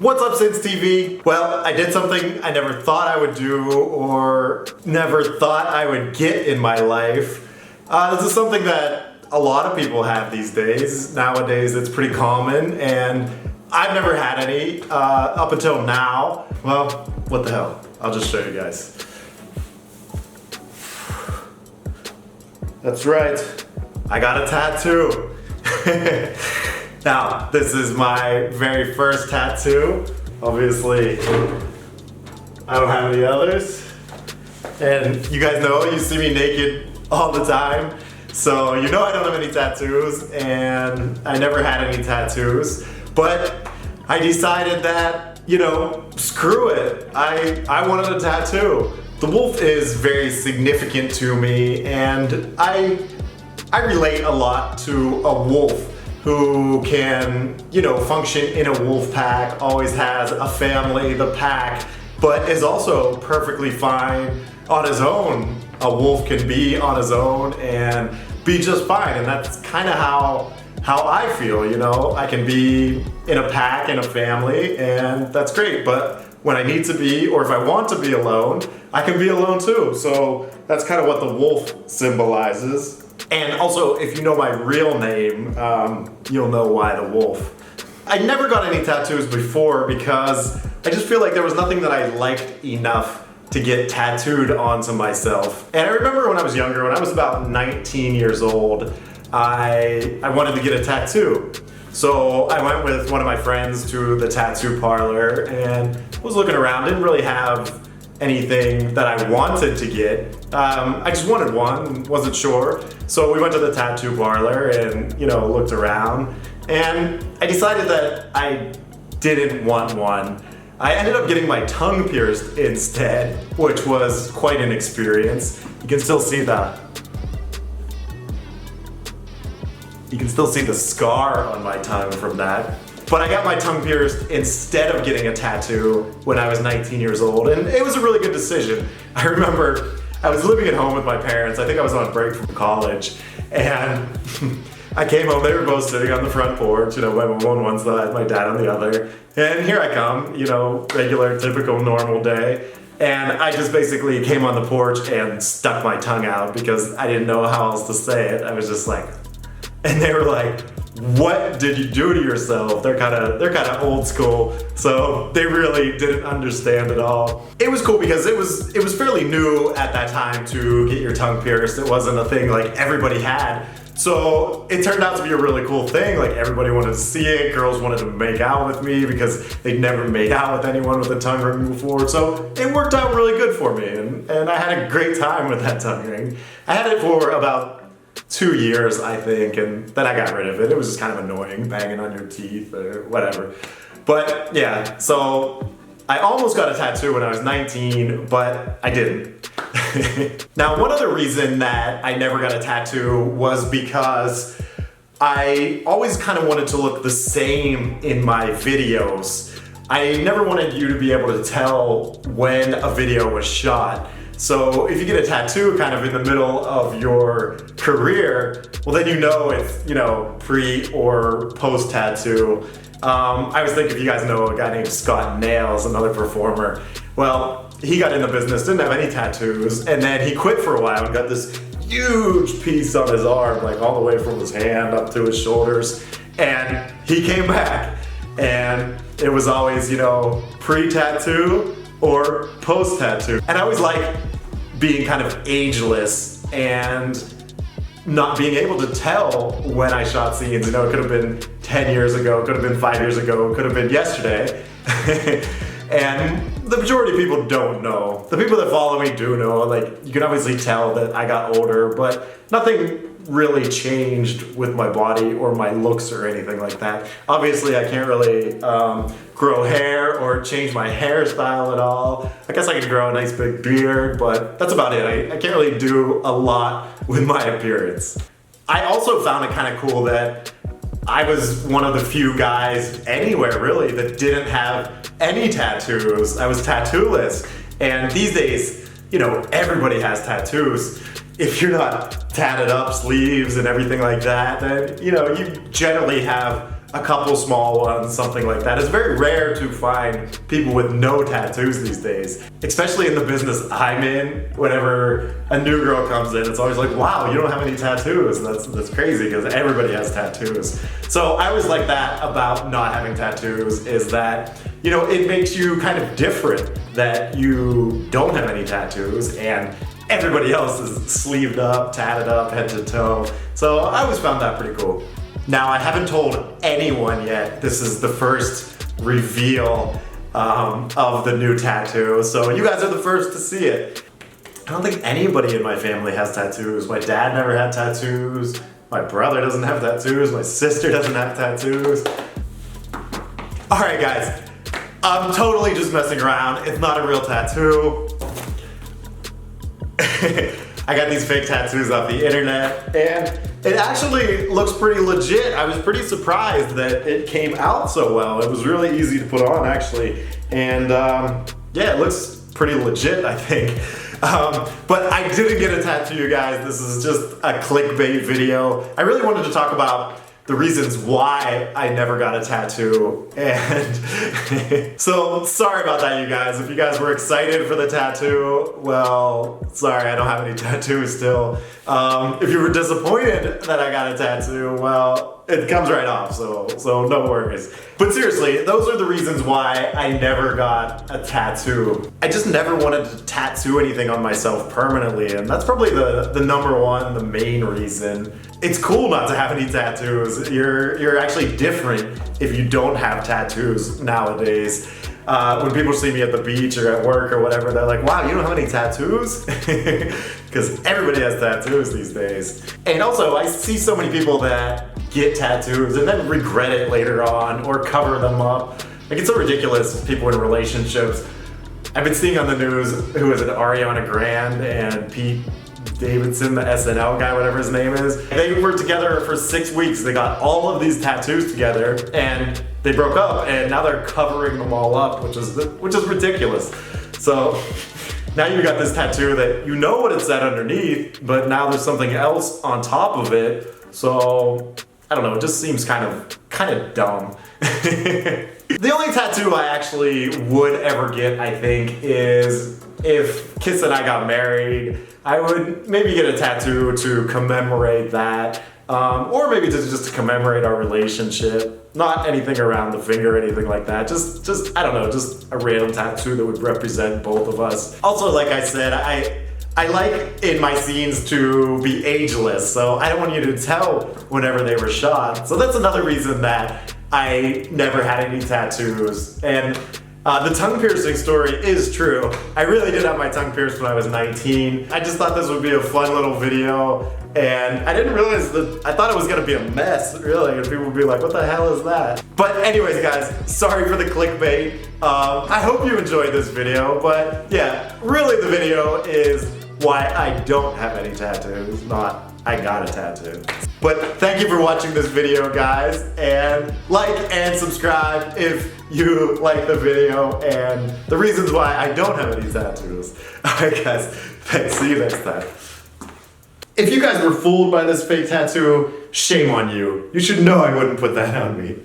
What's up, Since TV? Well, I did something I never thought I would do or never thought I would get in my life. This is something that a lot of people have these days. Nowadays, it's pretty common, and I've never had any up until now. Well, what the hell? I'll just show you guys. That's right, I got a tattoo. Now, this is my very first tattoo. Obviously, I don't have any others. And you guys know, you see me naked all the time. So you know I don't have any tattoos, and I never had any tattoos. But I decided that, you know, screw it. I wanted a tattoo. The wolf is very significant to me, and I relate a lot to a wolf who can, you know, function in a wolf pack, always has a family, the pack, but is also perfectly fine on his own. A wolf can be on his own and be just fine, and that's kind of how I feel, you know. I can be in a pack, in a family, and that's great, but when I need to be, or if I want to be alone, I can be alone too. So that's kind of what the wolf symbolizes. And also, if you know my real name, you'll know why the wolf. I never got any tattoos before because I just feel like there was nothing that I liked enough to get tattooed onto myself. And I remember when I was younger, when I was about 19 years old, I wanted to get a tattoo. So I went with one of my friends to the tattoo parlor and was looking around, didn't really have anything that I wanted to get. I just wanted one, wasn't sure. So we went to the tattoo parlor and, you know, looked around, and I decided that I didn't want one. I ended up getting my tongue pierced instead, which was quite an experience. You can still see the scar on my tongue from that. But I got my tongue pierced instead of getting a tattoo when I was 19 years old, and it was a really good decision. I remember I was living at home with my parents. I think I was on break from college, and I came home. They were both sitting on the front porch, you know, my mom on one side, my dad on the other, and here I come, you know, regular, typical, normal day. And I just basically came on the porch and stuck my tongue out because I didn't know how else to say it. I was just like, and they were like, "What did you do to yourself?" They're kind of old school, so they really didn't understand at all. It was cool because it was fairly new at that time to get your tongue pierced. It wasn't a thing like everybody had. So it turned out to be a really cool thing. Like, everybody wanted to see it. Girls wanted to make out with me because they'd never made out with anyone with a tongue ring before. So it worked out really good for me, and I had a great time with that tongue ring. I had it for about 2 years, I think, and then I got rid of it. It was just kind of annoying, banging on your teeth or whatever. But yeah, so I almost got a tattoo when I was 19, but I didn't. Now, one other reason that I never got a tattoo was because I always kind of wanted to look the same in my videos. I never wanted you to be able to tell when a video was shot. So if you get a tattoo kind of in the middle of your career, well, then you know it's, you know, pre or post tattoo. I always think, if you guys know a guy named Scott Nails, another performer, well, he got in the business, didn't have any tattoos, and then he quit for a while and got this huge piece on his arm, like all the way from his hand up to his shoulders, and he came back, and it was always, you know, pre-tattoo or post-tattoo. And I always like being kind of ageless and not being able to tell when I shot scenes. You know, it could have been 10 years ago, it could have been 5 years ago, it could have been yesterday. And the majority of people don't know. The people that follow me do know. Like, you can obviously tell that I got older, but nothing really changed with my body or my looks or anything like that. Obviously, I can't really grow hair or change my hairstyle at all. I guess I could grow a nice big beard, but that's about it. I can't really do a lot with my appearance. I also found it kind of cool that I was one of the few guys anywhere really that didn't have any tattoos. I was tattooless. And these days, you know, everybody has tattoos. If you're not tatted up sleeves and everything like that, then, you know, you generally have a couple small ones, something like that. It's very rare to find people with no tattoos these days, especially in the business I'm in. Whenever a new girl comes in, it's always like, wow, you don't have any tattoos. And that's crazy because everybody has tattoos. So I always like that about not having tattoos, is that, you know, it makes you kind of different that you don't have any tattoos and everybody else is sleeved up, tatted up, head to toe. So I always found that pretty cool. Now, I haven't told anyone yet. This is the first reveal of the new tattoo, so you guys are the first to see it. I don't think anybody in my family has tattoos. My dad never had tattoos. My brother doesn't have tattoos. My sister doesn't have tattoos. All right, guys. I'm totally just messing around. It's not a real tattoo. I got these fake tattoos off the internet, and it actually looks pretty legit. I was pretty surprised that it came out so well. It was really easy to put on, actually. And yeah, it looks pretty legit, I think. But I didn't get a tattoo, you guys. This is just a clickbait video. I really wanted to talk about the reasons why I never got a tattoo, and so sorry about that, you guys. If you guys were excited for the tattoo, well, sorry, I don't have any tattoos still. If you were disappointed that I got a tattoo, well, it comes right off, so no worries. But seriously, those are the reasons why I never got a tattoo. I just never wanted to tattoo anything on myself permanently, and that's probably the number one, the main reason. It's cool not to have any tattoos. You're actually different if you don't have tattoos nowadays. When people see me at the beach or at work or whatever, they're like, wow, you don't have any tattoos? Because everybody has tattoos these days. And also, I see so many people that get tattoos and then regret it later on or cover them up. Like, it's so ridiculous, people in relationships. I've been seeing on the news, who is it, Ariana Grande and Pete Davidson, the SNL guy, whatever his name is. They were together for 6 weeks. They got all of these tattoos together and they broke up, and now they're covering them all up, which is ridiculous. So now you got this tattoo that you know what it said underneath, but now there's something else on top of it. So I don't know, it just seems kind of dumb. The only tattoo I actually would ever get, I think, is if Kiss and I got married. I would maybe get a tattoo to commemorate that, or maybe just to commemorate our relationship. Not anything around the finger or anything like that. Just I don't know, just a random tattoo that would represent both of us. Also, like I said, I like in my scenes to be ageless, so I don't want you to tell whenever they were shot. So that's another reason that I never had any tattoos. And the tongue piercing story is true. I really did have my tongue pierced when I was 19. I just thought this would be a fun little video, and I didn't realize that, I thought it was gonna be a mess, really, and people would be like, what the hell is that? But anyways, guys, sorry for the clickbait. I hope you enjoyed this video, but yeah, really the video is why I don't have any tattoos, not I got a tattoo. But thank you for watching this video, guys, and like and subscribe if you like the video and the reasons why I don't have any tattoos. Alright guys, thanks, see you next time. If you guys were fooled by this fake tattoo, shame on you. You should know I wouldn't put that on me.